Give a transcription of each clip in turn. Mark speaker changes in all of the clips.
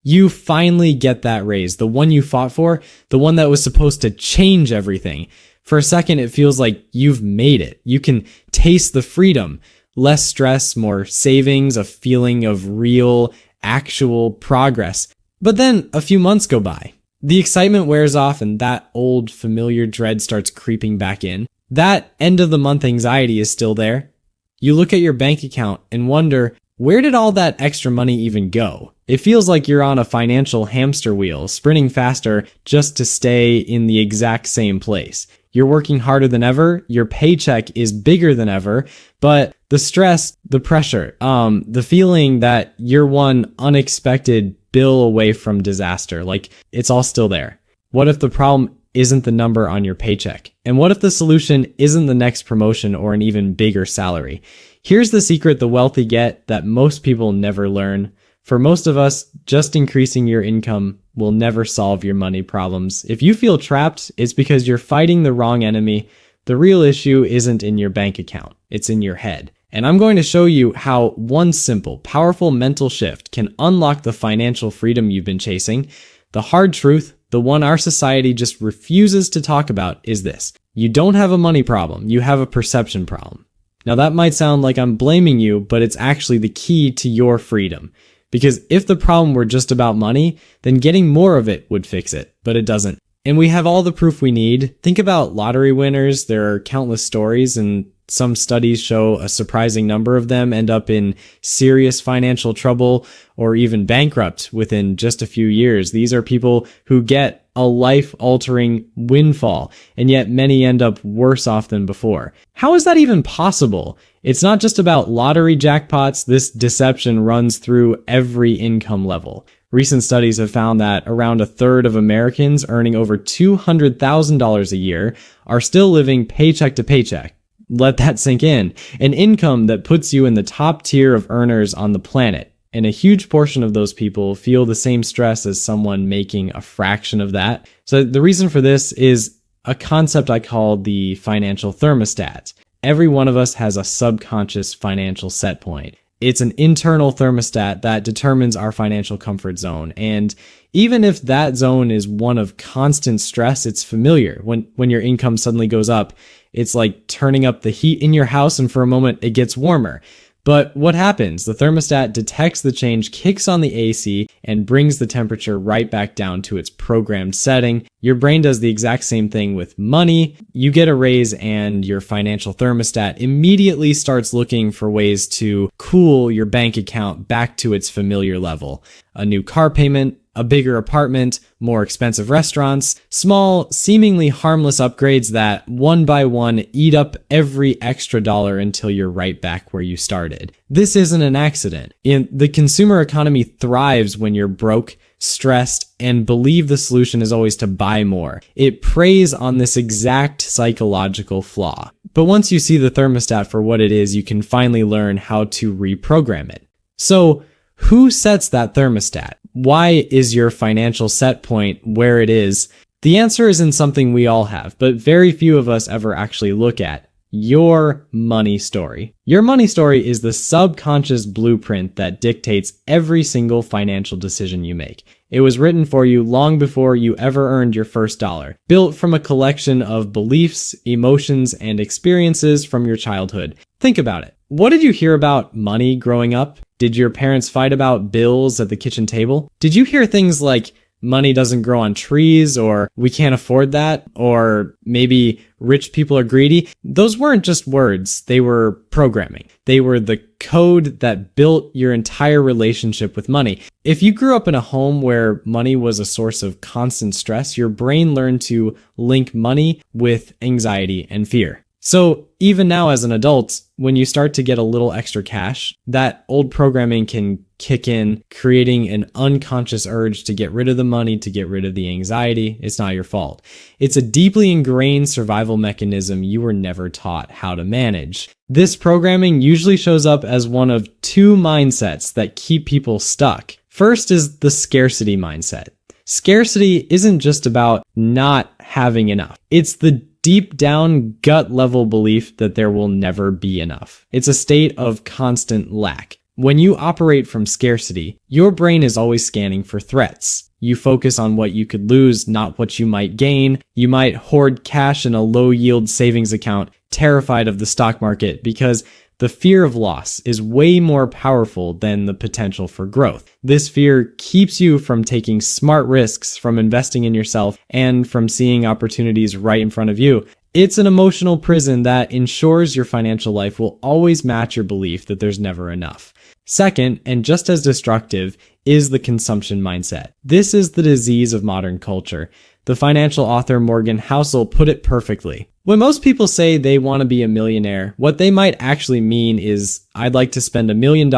Speaker 1: You finally get that raise, the one you fought for, the one that was supposed to change everything. For a second, it feels like you've made it. You can taste the freedom, less stress, more savings, a feeling of real, actual progress. But then a few months go by. The excitement wears off and that old familiar dread starts creeping back in. That end of the month anxiety is still there. You look at your bank account and wonder, where did all that extra money even go? It feels like you're on a financial hamster wheel, sprinting faster just to stay in the exact same place. You're working harder than ever, your paycheck is bigger than ever, but the stress, the pressure, the feeling that you're one unexpected bill away from disaster, like it's all still there. What if the problem isn't the number on your paycheck? And what if the solution isn't the next promotion or an even bigger salary? Here's the secret the wealthy get that most people never learn. For most of us, just increasing your income will never solve your money problems. If you feel trapped, it's because you're fighting the wrong enemy. The real issue isn't in your bank account, it's in your head. And I'm going to show you how one simple, powerful mental shift can unlock the financial freedom you've been chasing. The hard truth, the one our society just refuses to talk about, is this. You don't have a money problem, you have a perception problem. Now that might sound like I'm blaming you, but it's actually the key to your freedom. Because if the problem were just about money, then getting more of it would fix it, but it doesn't. And we have all the proof we need. Think about lottery winners. There are countless stories, and some studies show a surprising number of them end up in serious financial trouble or even bankrupt within just a few years. These are people who get a life-altering windfall, and yet many end up worse off than before. How is that even possible? It's not just about lottery jackpots. This deception runs through every income level. Recent studies have found that around a third of Americans earning over $200,000 a year are still living paycheck to paycheck. Let that sink in. An income that puts you in the top tier of earners on the planet. And a huge portion of those people feel the same stress as someone making a fraction of that. So the reason for this is a concept I call the financial thermostat. Every one of us has a subconscious financial set point. It's an internal thermostat that determines our financial comfort zone. And even if that zone is one of constant stress, it's familiar. When your income suddenly goes up, it's like turning up the heat in your house, and for a moment it gets warmer. But what happens? The thermostat detects the change, kicks on the AC, and brings the temperature right back down to its programmed setting. Your brain does the exact same thing with money. You get a raise and your financial thermostat immediately starts looking for ways to cool your bank account back to its familiar level. A new car payment, a bigger apartment, more expensive restaurants, small, seemingly harmless upgrades that one by one eat up every extra dollar until you're right back where you started. This isn't an accident. The consumer economy thrives when you're broke, stressed, and believe the solution is always to buy more. It preys on this exact psychological flaw. But once you see the thermostat for what it is, you can finally learn how to reprogram it. So, who sets that thermostat? Why is your financial set point where it is? The answer is in something we all have, but very few of us ever actually look at. Your money story. Your money story is the subconscious blueprint that dictates every single financial decision you make. It was written for you long before you ever earned your first dollar, built from a collection of beliefs, emotions, and experiences from your childhood. Think about it. What did you hear about money growing up? Did your parents fight about bills at the kitchen table? Did you hear things like money doesn't grow on trees, or we can't afford that, or maybe rich people are greedy? Those weren't just words, they were programming. They were the code that built your entire relationship with money. If you grew up in a home where money was a source of constant stress, your brain learned to link money with anxiety and fear. So even now as an adult, when you start to get a little extra cash, that old programming can kick in, creating an unconscious urge to get rid of the money, to get rid of the anxiety. It's not your fault. It's a deeply ingrained survival mechanism you were never taught how to manage. This programming usually shows up as one of two mindsets that keep people stuck. First is the scarcity mindset. Scarcity isn't just about not having enough. It's the deep down gut level belief that there will never be enough. It's a state of constant lack. When you operate from scarcity, your brain is always scanning for threats. You focus on what you could lose, not what you might gain. You might hoard cash in a low-yield savings account, terrified of the stock market, because the fear of loss is way more powerful than the potential for growth. This fear keeps you from taking smart risks, from investing in yourself, and from seeing opportunities right in front of you. It's an emotional prison that ensures your financial life will always match your belief that there's never enough. Second, and just as destructive, is the consumption mindset. This is the disease of modern culture. The financial author Morgan Housel put it perfectly. When most people say they want to be a millionaire, what they might actually mean is, I'd like to spend $1 million,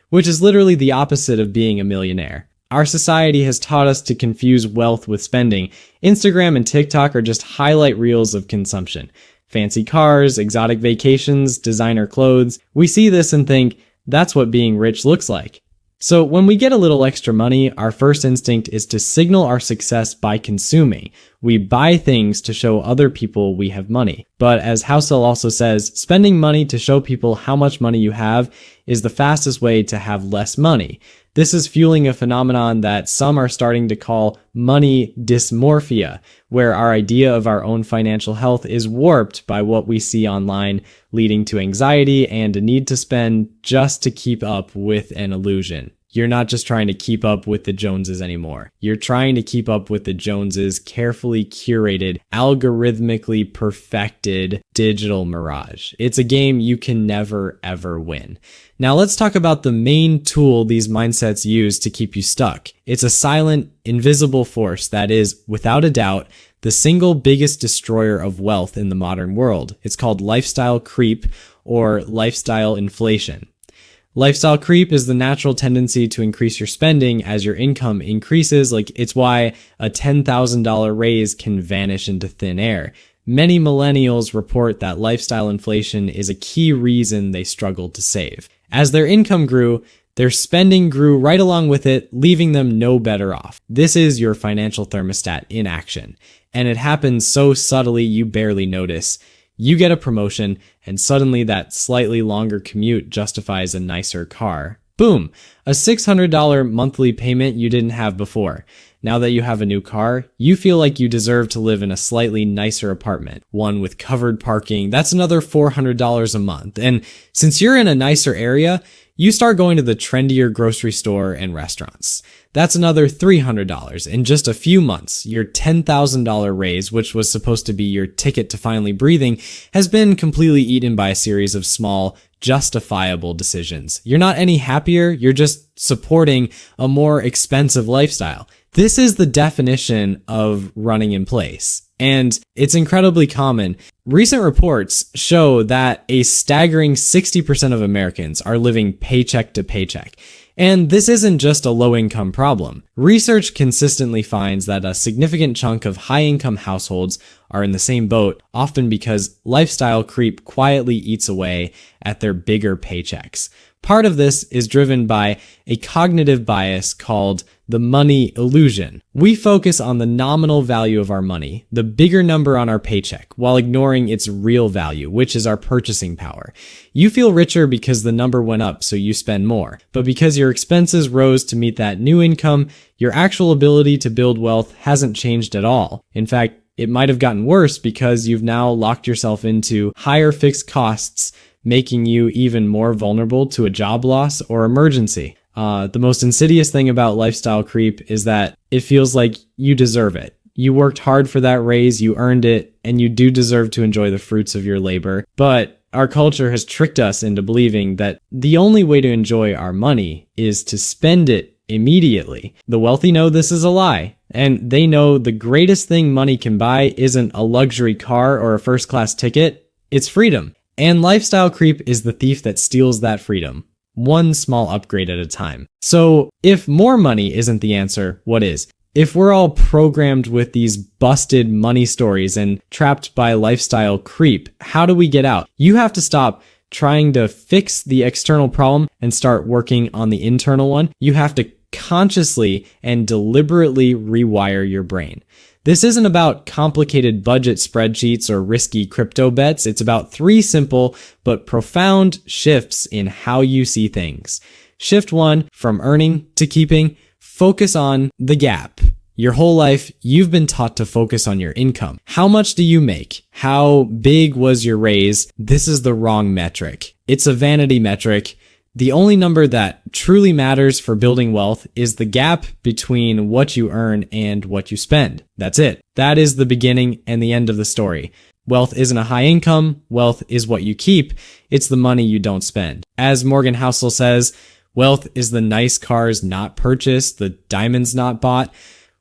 Speaker 1: which is literally the opposite of being a millionaire. Our society has taught us to confuse wealth with spending. Instagram and TikTok are just highlight reels of consumption. Fancy cars, exotic vacations, designer clothes. We see this and think, that's what being rich looks like. So when we get a little extra money, our first instinct is to signal our success by consuming. We buy things to show other people we have money. But as Housel also says, spending money to show people how much money you have is the fastest way to have less money. This is fueling a phenomenon that some are starting to call money dysmorphia, where our idea of our own financial health is warped by what we see online, leading to anxiety and a need to spend just to keep up with an illusion. You're not just trying to keep up with the Joneses anymore. You're trying to keep up with the Joneses' carefully curated, algorithmically perfected digital mirage. It's a game you can never, ever win. Now let's talk about the main tool these mindsets use to keep you stuck. It's a silent, invisible force that is, without a doubt, the single biggest destroyer of wealth in the modern world. It's called lifestyle creep or lifestyle inflation. Lifestyle creep is the natural tendency to increase your spending as your income increases. It's why a $10,000 raise can vanish into thin air. Many millennials report that lifestyle inflation is a key reason they struggle to save. As their income grew, their spending grew right along with it, leaving them no better off. This is your financial thermostat in action. And it happens so subtly you barely notice. You get a promotion, and suddenly that slightly longer commute justifies a nicer car. Boom! A $600 monthly payment you didn't have before. Now that you have a new car, you feel like you deserve to live in a slightly nicer apartment, one with covered parking. That's another $400 a month. And since you're in a nicer area, you start going to the trendier grocery store and restaurants. That's another $300. In just a few months, your $10,000 raise, which was supposed to be your ticket to finally breathing, has been completely eaten by a series of small, justifiable decisions. You're not any happier, you're just supporting a more expensive lifestyle. This is the definition of running in place. And it's incredibly common. Recent reports show that a staggering 60% of Americans are living paycheck to paycheck. And this isn't just a low-income problem. Research consistently finds that a significant chunk of high-income households are in the same boat, often because lifestyle creep quietly eats away at their bigger paychecks. Part of this is driven by a cognitive bias called the money illusion. We focus on the nominal value of our money, the bigger number on our paycheck, while ignoring its real value, which is our purchasing power. You feel richer because the number went up, so you spend more. But because your expenses rose to meet that new income, your actual ability to build wealth hasn't changed at all. In fact, it might have gotten worse because you've now locked yourself into higher fixed costs, making you even more vulnerable to a job loss or emergency. The most insidious thing about lifestyle creep is that it feels like you deserve it. You worked hard for that raise, you earned it, and you do deserve to enjoy the fruits of your labor. But our culture has tricked us into believing that the only way to enjoy our money is to spend it immediately. The wealthy know this is a lie, and they know the greatest thing money can buy isn't a luxury car or a first-class ticket, it's freedom. And lifestyle creep is the thief that steals that freedom, one small upgrade at a time. So if more money isn't the answer, what is? If we're all programmed with these busted money stories and trapped by lifestyle creep, how do we get out? You have to stop trying to fix the external problem and start working on the internal one. You have to consciously and deliberately rewire your brain. This isn't about complicated budget spreadsheets or risky crypto bets. It's about 3 simple but profound shifts in how you see things. Shift 1, from earning to keeping, focus on the gap. Your whole life, you've been taught to focus on your income. How much do you make? How big was your raise? This is the wrong metric. It's a vanity metric. The only number that truly matters for building wealth is the gap between what you earn and what you spend. That's it. That is the beginning and the end of the story. Wealth isn't a high income. Wealth is what you keep. It's the money you don't spend. As Morgan Housel says, wealth is the nice cars not purchased, the diamonds not bought.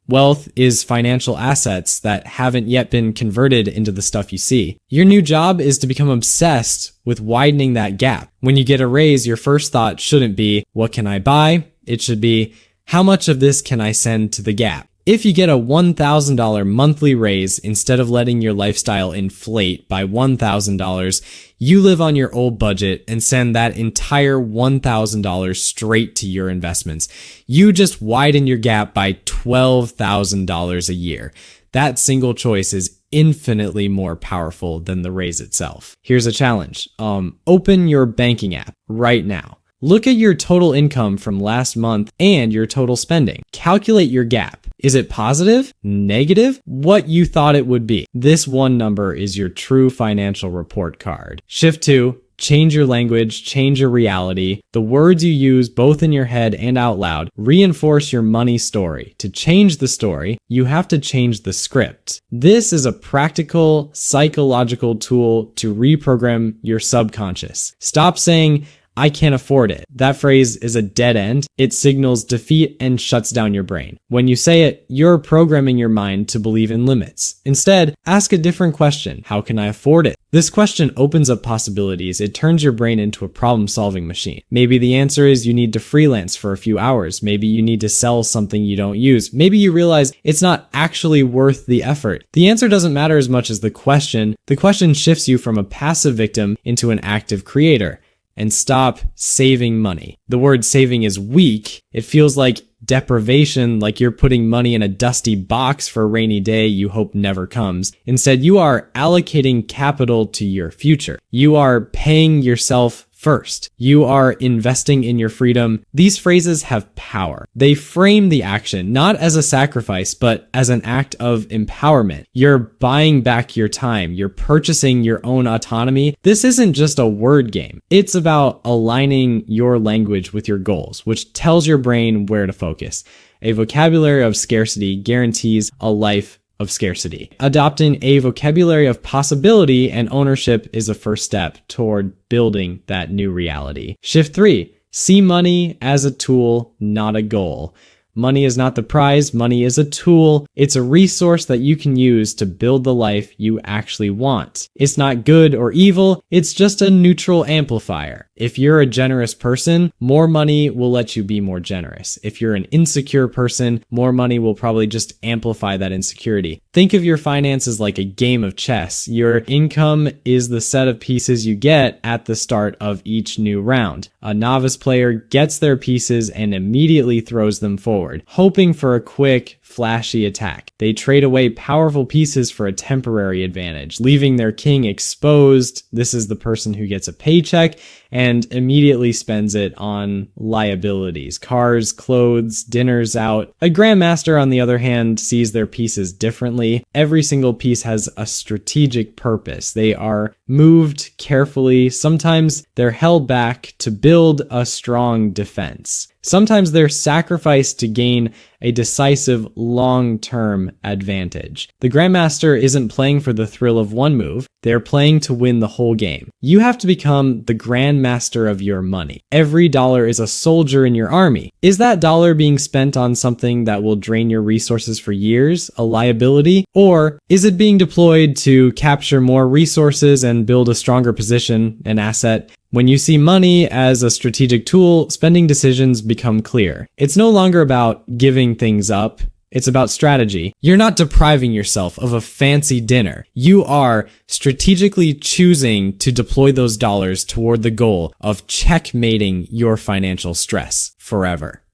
Speaker 1: Wealth is financial assets that haven't yet been converted into the stuff you see. Your new job is to become obsessed with widening that gap. When you get a raise, your first thought shouldn't be, what can I buy? It should be, how much of this can I send to the gap? If you get a $1,000 monthly raise, instead of letting your lifestyle inflate by $1,000, you live on your old budget and send that entire $1,000 straight to your investments. You just widen your gap by $12,000 a year. That single choice is infinitely more powerful than the raise itself. Here's a challenge. Open your banking app right now. Look at your total income from last month and your total spending. Calculate your gap. Is it positive? Negative? What you thought it would be. This one number is your true financial report card. Shift 2. Change your language, change your reality. The words you use both in your head and out loud reinforce your money story. To change the story, you have to change the script. This is a practical, psychological tool to reprogram your subconscious. Stop saying, I can't afford it. That phrase is a dead end. It signals defeat and shuts down your brain. When you say it, you're programming your mind to believe in limits. Instead, ask a different question. How can I afford it? This question opens up possibilities. It turns your brain into a problem-solving machine. Maybe the answer is you need to freelance for a few hours. Maybe you need to sell something you don't use. Maybe you realize it's not actually worth the effort. The answer doesn't matter as much as the question. The question shifts you from a passive victim into an active creator. And stop saving money. The word saving is weak. It feels like deprivation, like you're putting money in a dusty box for a rainy day you hope never comes. Instead, you are allocating capital to your future. You are paying yourself first. You are investing in your freedom. These phrases have power. They frame the action not as a sacrifice, but as an act of empowerment. You're buying back your time. You're purchasing your own autonomy. This isn't just a word game. It's about aligning your language with your goals, which tells your brain where to focus. A vocabulary of scarcity guarantees a life of scarcity. Adopting a vocabulary of possibility and ownership is a first step toward building that new reality. Shift 3. See money as a tool, not a goal. Money is not the prize. Money is a tool. It's a resource that you can use to build the life you actually want. It's not good or evil. It's just a neutral amplifier. If you're a generous person, more money will let you be more generous. If you're an insecure person, more money will probably just amplify that insecurity. Think of your finances like a game of chess. Your income is the set of pieces you get at the start of each new round. A novice player gets their pieces and immediately throws them forward, hoping for a quick, flashy attack. They trade away powerful pieces for a temporary advantage, leaving their king exposed. This is the person who gets a paycheck and immediately spends it on liabilities, cars, clothes, dinners out. A grandmaster, on the other hand, sees their pieces differently. Every single piece has a strategic purpose. They are moved carefully. Sometimes they're held back to build a strong defense. Sometimes they're sacrificed to gain a decisive long-term advantage. The grandmaster isn't playing for the thrill of one move. They're playing to win the whole game. You have to become the grandmaster of your money. Every dollar is a soldier in your army. Is that dollar being spent on something that will drain your resources for years, a liability? Or is it being deployed to capture more resources and build a stronger position, an asset? When you see money as a strategic tool, spending decisions become clear. It's no longer about giving things up. It's about strategy. You're not depriving yourself of a fancy dinner. You are strategically choosing to deploy those dollars toward the goal of checkmating your financial stress forever.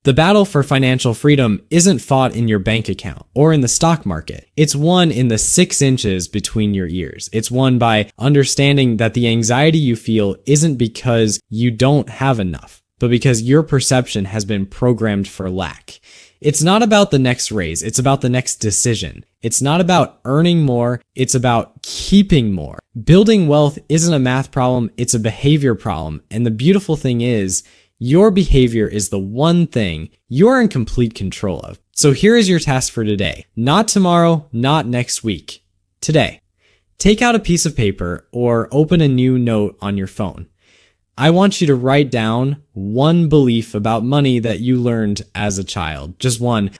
Speaker 1: The battle for financial freedom isn't fought in your bank account or in the stock market. It's won in the 6 inches between your ears. It's won by understanding that the anxiety you feel isn't because you don't have enough, but because your perception has been programmed for lack. It's not about the next raise, it's about the next decision. It's not about earning more, it's about keeping more. Building wealth isn't a math problem, it's a behavior problem. And the beautiful thing is, your behavior is the one thing you're in complete control of. So here is your task for today. Not tomorrow, not next week. Today. Take out a piece of paper or open a new note on your phone. I want you to write down one belief about money that you learned as a child. Just one.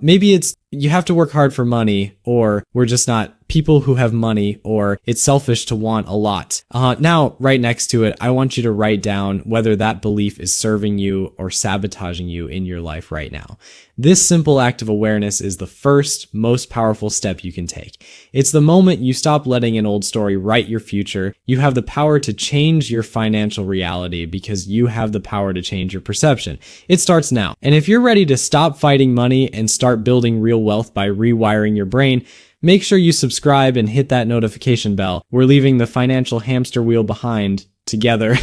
Speaker 1: Maybe it's you have to work hard for money, or we're just not people who have money, or it's selfish to want a lot. Now, right next to it, I want you to write down whether that belief is serving you or sabotaging you in your life right now. This simple act of awareness is the first, most powerful step you can take. It's the moment you stop letting an old story write your future. You have the power to change your financial reality because you have the power to change your perception. It starts now. And if you're ready to stop fighting money and start building real wealth by rewiring your brain, make sure you subscribe and hit that notification bell. We're leaving the financial hamster wheel behind together.